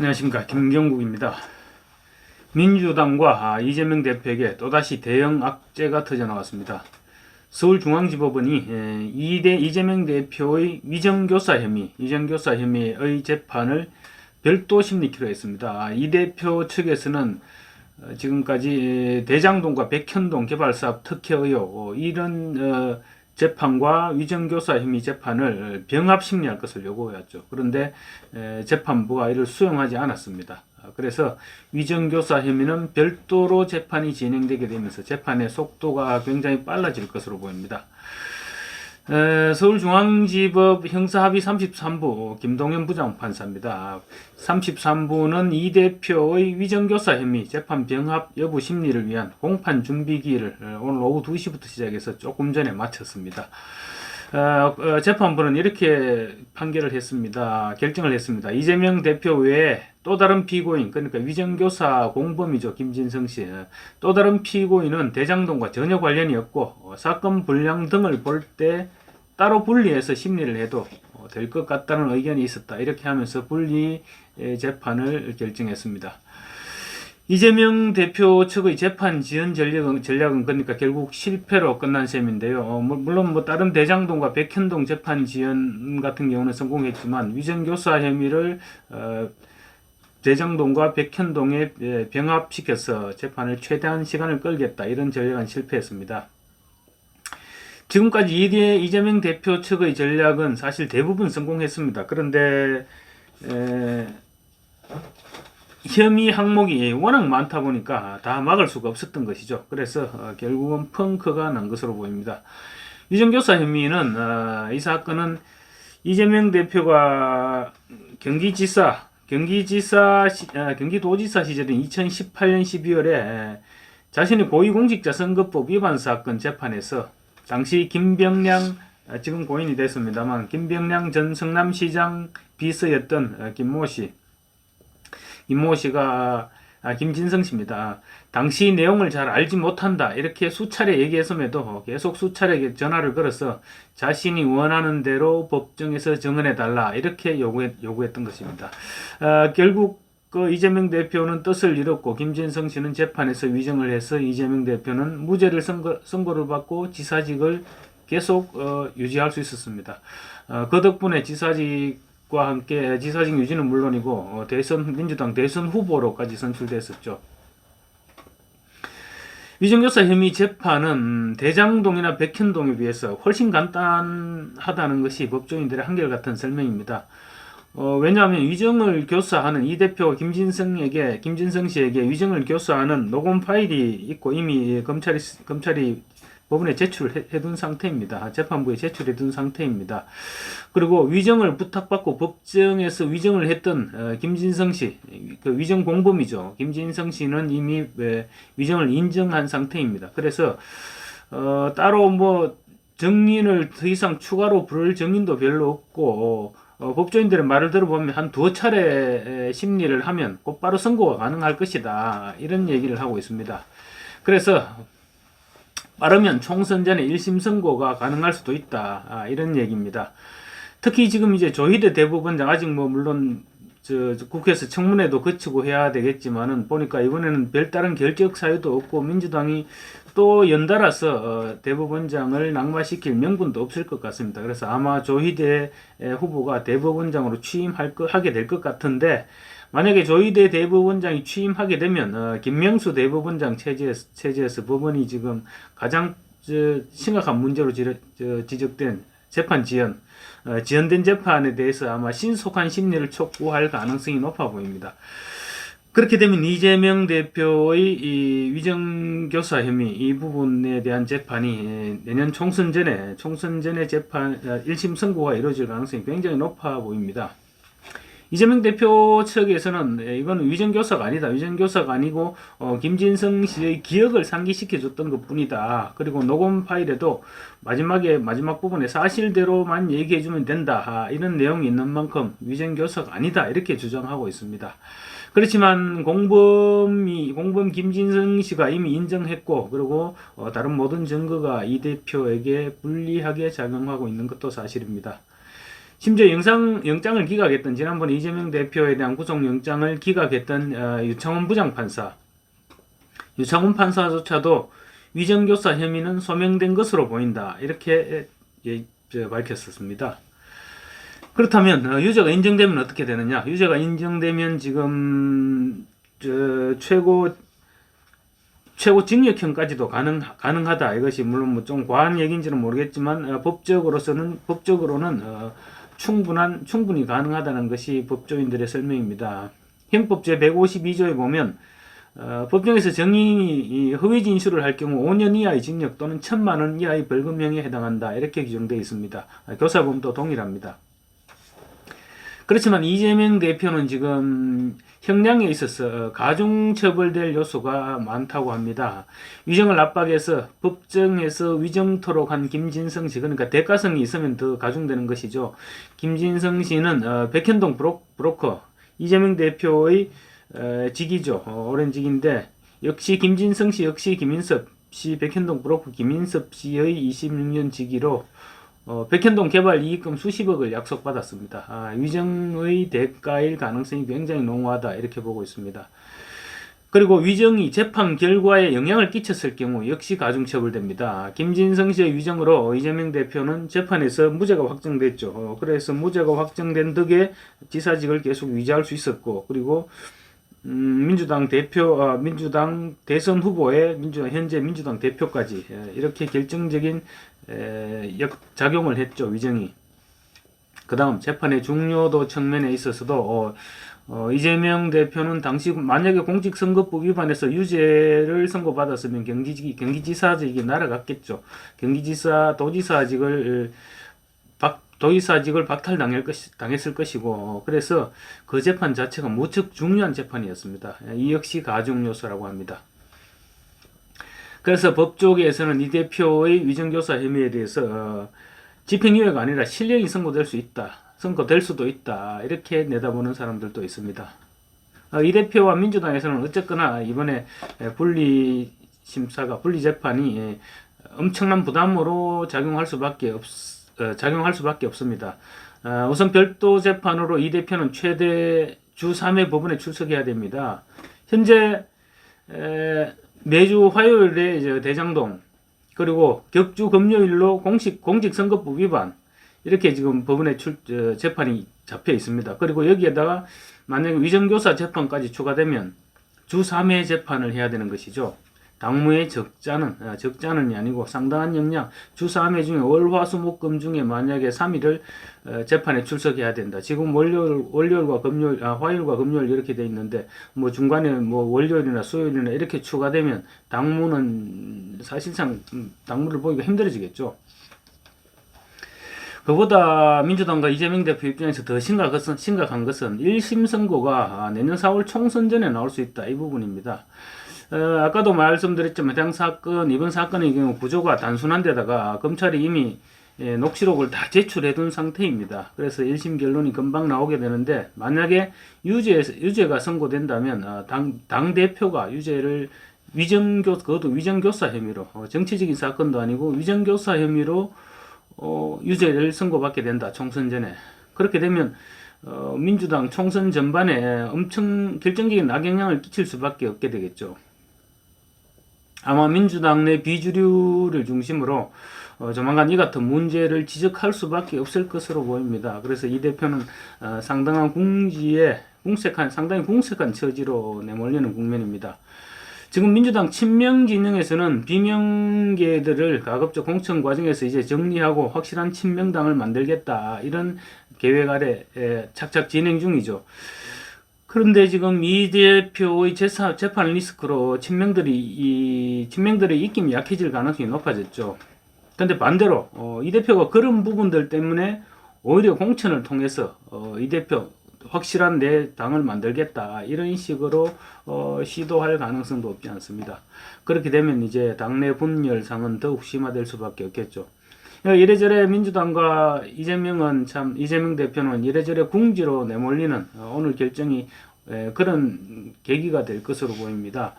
안녕하십니까, 김경국입니다. 민주당과 이재명 대표에게 또다시 대형 악재가 터져나왔습니다. 서울중앙지법원이 이재명 대표의 위정교사 혐의의 재판을 별도 심리키로 했습니다. 이 대표 측에서는 지금까지 대장동과 백현동 개발사업 특혜 의혹 이런 재판과 위정교사 혐의 재판을 병합 심리할 것을 요구해왔죠. 그런데 재판부가 이를 수용하지 않았습니다. 그래서 위정교사 혐의는 별도로 재판이 진행되게 되면서 재판의 속도가 굉장히 빨라질 것으로 보입니다. 서울중앙지법 형사합의 33부 김동현 부장판사입니다. 33부는 이 대표의 위정교사 혐의 재판 병합 여부 심리를 위한 공판 준비기일을 오늘 오후 2시부터 시작해서 조금 전에 마쳤습니다. 재판부는 이렇게 판결을 했습니다. 결정을 했습니다. 이재명 대표 외에 또 다른 피고인, 그러니까 위정교사 공범이죠. 김진성 씨. 또 다른 피고인은 대장동과 전혀 관련이 없고 사건 분량 등을 볼 때 따로 분리해서 심리를 해도 될 것 같다는 의견이 있었다. 이렇게 하면서 분리 재판을 결정했습니다. 이재명 대표 측의 재판 지연 전략은 그러니까 결국 실패로 끝난 셈인데요. 물론 다른 대장동과 백현동 재판 지연 같은 경우는 성공했지만 위정교사 혐의를 대장동과 백현동에 병합시켜서 재판을 최대한 시간을 끌겠다, 이런 전략은 실패했습니다. 지금까지 이재명 대표 측의 전략은 사실 대부분 성공했습니다. 그런데 혐의 항목이 워낙 많다 보니까 다 막을 수가 없었던 것이죠. 그래서 결국은 펑크가 난 것으로 보입니다. 위정교사 혐의는 이 사건은 이재명 대표가 경기도지사 시절인 2018년 12월에 자신의 고위공직자 선거법 위반 사건 재판에서 당시 김병량, 지금 고인이 됐습니다만 김병량 전 성남시장 비서였던 김모 씨가 김진성 씨입니다. 당시 내용을 잘 알지 못한다, 이렇게 수차례 얘기했음에도 계속 수차례 전화를 걸어서 자신이 원하는 대로 법정에서 증언해달라, 이렇게 요구했던 것입니다. 결국 이재명 대표는 뜻을 잃었고 김진성 씨는 재판에서 위정을 해서 이재명 대표는 무죄를 선고를 받고 지사직을 계속 유지할 수 있었습니다. 그 덕분에 지사직과 함께 지사직 유지는 물론이고 민주당 대선 후보로까지 선출됐었죠. 위정교사 혐의 재판은 대장동이나 백현동에 비해서 훨씬 간단하다는 것이 법조인들의 한결같은 설명입니다. 왜냐하면 위정을 교사하는 이 대표가 김진성 씨에게 위정을 교사하는 녹음 파일이 있고 이미 검찰이 법원에 제출을 해둔 상태입니다. 재판부에 제출해둔 상태입니다. 그리고 위정을 부탁받고 법정에서 위정을 했던 김진성 씨, 그 위정 공범이죠. 김진성 씨는 이미 위정을 인정한 상태입니다. 그래서 따로 증인을 더 이상 추가로 부를 증인도 별로 없고 법조인들의 말을 들어보면 한 두어 차례 심리를 하면 곧바로 선고가 가능할 것이다, 이런 얘기를 하고 있습니다. 그래서 빠르면 총선 전에 1심 선고가 가능할 수도 있다, 이런 얘기입니다. 특히 지금 이제 조희대 대법원장 아직 물론 국회에서 청문회도 거치고 해야 되겠지만은 보니까 이번에는 별다른 결격 사유도 없고 민주당이 또 연달아서 대법원장을 낙마시킬 명분도 없을 것 같습니다. 그래서 아마 조희대 후보가 대법원장으로 취임하게 될 것 같은데, 만약에 조희대 대법원장이 취임하게 되면 김명수 대법원장 체제에서 법원이 지금 가장 심각한 문제로 지적된 재판 지연된 재판에 대해서 아마 신속한 심리를 촉구할 가능성이 높아 보입니다. 그렇게 되면 이재명 대표의 이 위정교사 혐의 이 부분에 대한 재판이 내년 총선 전에 재판 1심 선고가 이루어질 가능성이 굉장히 높아 보입니다. 이재명 대표 측에서는 이건 위정교사가 아니고 김진성 씨의 기억을 상기시켜줬던 것뿐이다. 그리고 녹음 파일에도 마지막 부분에 사실대로만 얘기해주면 된다, 이런 내용이 있는 만큼 위정교사가 아니다, 이렇게 주장하고 있습니다. 그렇지만 공범 김진성 씨가 이미 인정했고, 그리고 다른 모든 증거가 이 대표에게 불리하게 작용하고 있는 것도 사실입니다. 심지어 영장을 기각했던 지난번 이재명 대표에 대한 구속영장을 기각했던 유창훈 부장판사, 유창훈 판사조차도 위정교사 혐의는 소명된 것으로 보인다 이렇게 밝혔었습니다. 그렇다면 유죄가 인정되면 어떻게 되느냐? 유죄가 인정되면 지금 최고 징역형까지도 가능하다. 이것이 물론 뭐 좀 과한 얘기인지는 모르겠지만 법적으로는 충분히 가능하다는 것이 법조인들의 설명입니다. 형법 제 152조에 보면 법정에서 증인이 허위 진술을 할 경우 5년 이하의 징역 또는 1,000만 원 이하의 벌금형에 해당한다. 이렇게 규정되어 있습니다. 교사범도 동일합니다. 그렇지만 이재명 대표는 지금 형량에 있어서 가중처벌될 요소가 많다고 합니다. 위정을 압박해서 법정에서 위정토록 한 김진성 씨, 그러니까 대가성이 있으면 더 가중되는 것이죠. 김진성 씨는 백현동 브로커, 이재명 대표의 직이죠. 오랜 직인데 역시 김진성 씨 역시 김인섭 씨, 백현동 브로커 김인섭 씨의 26년 직위로 백현동 개발 이익금 수십억을 약속받았습니다. 위정의 대가일 가능성이 굉장히 농후하다 이렇게 보고 있습니다. 그리고 위정이 재판 결과에 영향을 끼쳤을 경우 역시 가중처벌됩니다. 김진성 씨의 위정으로 이재명 대표는 재판에서 무죄가 확정됐죠. 그래서 무죄가 확정된 덕에 지사직을 계속 유지할 수 있었고, 그리고 민주당 대선 후보의 현재 민주당 대표까지 이렇게 결정적인 작용을 했죠. 위정이. 그 다음 재판의 중요도 측면에 있어서도 이재명 대표는 당시 만약에 공직선거법 위반해서 유죄를 선고받았으면 경기지사직이 날아갔겠죠. 도지사직을 박탈당했을 것이고, 그래서 그 재판 자체가 무척 중요한 재판이었습니다. 이 역시 가중 요소라고 합니다. 그래서 법조계에서는 이 대표의 위정교사 혐의에 대해서 집행유예가 아니라 실형이 선고될 수도 있다 이렇게 내다보는 사람들도 있습니다. 이 대표와 민주당에서는 어쨌거나 이번에 분리 재판이 엄청난 부담으로 작용할 수밖에 없습니다. 우선 별도 재판으로 이 대표는 최대 주 3회 법원에 출석해야 됩니다. 현재 매주 화요일에 대장동, 그리고 격주 금요일로 공직선거법 위반 이렇게 지금 법원에 재판이 잡혀 있습니다. 그리고 여기에다가 만약에 위정교사 재판까지 추가되면 주 3회 재판을 해야 되는 것이죠. 당무의 적자는이 아니고 상당한 역량, 주 3회 중에 월, 화, 수, 목, 금 중에 만약에 3일을 재판에 출석해야 된다. 지금 화요일과 금요일 이렇게 돼 있는데, 뭐 중간에 뭐 월요일이나 수요일이나 이렇게 추가되면 당무는 사실상 당무를 보기가 힘들어지겠죠. 그보다 민주당과 이재명 대표 입장에서 더 심각한 것은 1심 선고가 내년 4월 총선 전에 나올 수 있다. 이 부분입니다. 아까도 말씀드렸지만 이번 사건의 경우 구조가 단순한 데다가 검찰이 이미 녹취록을 다 제출해둔 상태입니다. 그래서 1심 결론이 금방 나오게 되는데, 만약에 유죄가 선고된다면 당대표가 그것도 위정교사 혐의로, 정치적인 사건도 아니고 위정교사 혐의로 유죄를 선고받게 된다. 총선 전에. 그렇게 되면 민주당 총선 전반에 엄청 결정적인 악영향을 끼칠 수밖에 없게 되겠죠. 아마 민주당 내 비주류를 중심으로 조만간 이 같은 문제를 지적할 수밖에 없을 것으로 보입니다. 그래서 이 대표는 상당히 궁색한 처지로 내몰리는 국면입니다. 지금 민주당 친명 진영에서는 비명계들을 가급적 공천 과정에서 이제 정리하고 확실한 친명당을 만들겠다, 이런 계획 아래 착착 진행 중이죠. 그런데 지금 이 대표의 재판 리스크로 친명들의 입김이 약해질 가능성이 높아졌죠. 그런데 반대로 이 대표가 그런 부분들 때문에 오히려 공천을 통해서 이 대표 확실한 내 당을 만들겠다, 이런 식으로 시도할 가능성도 없지 않습니다. 그렇게 되면 이제 당내 분열상은 더욱 심화될 수밖에 없겠죠. 이래저래 민주당과 이재명 대표는 이래저래 궁지로 내몰리는 오늘 결정이 그런 계기가 될 것으로 보입니다.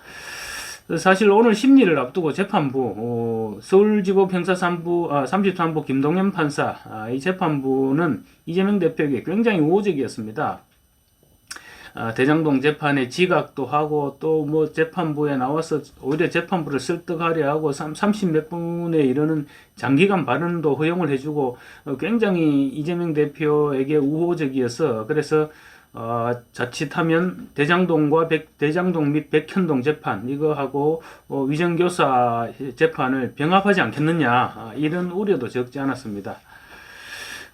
사실 오늘 심리를 앞두고 재판부 서울지법 형사 33부 김동현 판사 이 재판부는 이재명 대표에게 굉장히 우호적이었습니다. 대장동 재판에 지각도 하고 또 뭐 재판부에 나와서 오히려 재판부를 설득하려 하고 30몇 분에 이르는 장기간 발언도 허용을 해주고 굉장히 이재명 대표에게 우호적이어서 그래서 자칫하면 대장동 및 백현동 재판 이거하고 위정교사 재판을 병합하지 않겠느냐 이런 우려도 적지 않았습니다.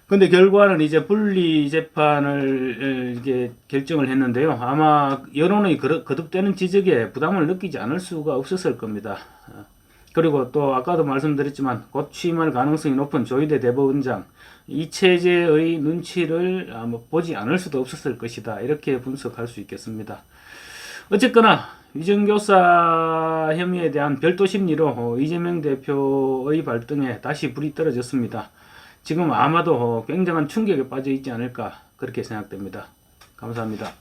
근데 결과는 이제 분리 재판을 이게 결정을 했는데요. 아마 여론의 거듭되는 지적에 부담을 느끼지 않을 수가 없었을 겁니다. 그리고 또 아까도 말씀드렸지만 곧 취임할 가능성이 높은 조희대 대법원장 이 체제의 눈치를 아마 보지 않을 수도 없었을 것이다. 이렇게 분석할 수 있겠습니다. 어쨌거나 위정교사 혐의에 대한 별도 심리로 이재명 대표의 발등에 다시 불이 떨어졌습니다. 지금 아마도 굉장한 충격에 빠져 있지 않을까 그렇게 생각됩니다. 감사합니다.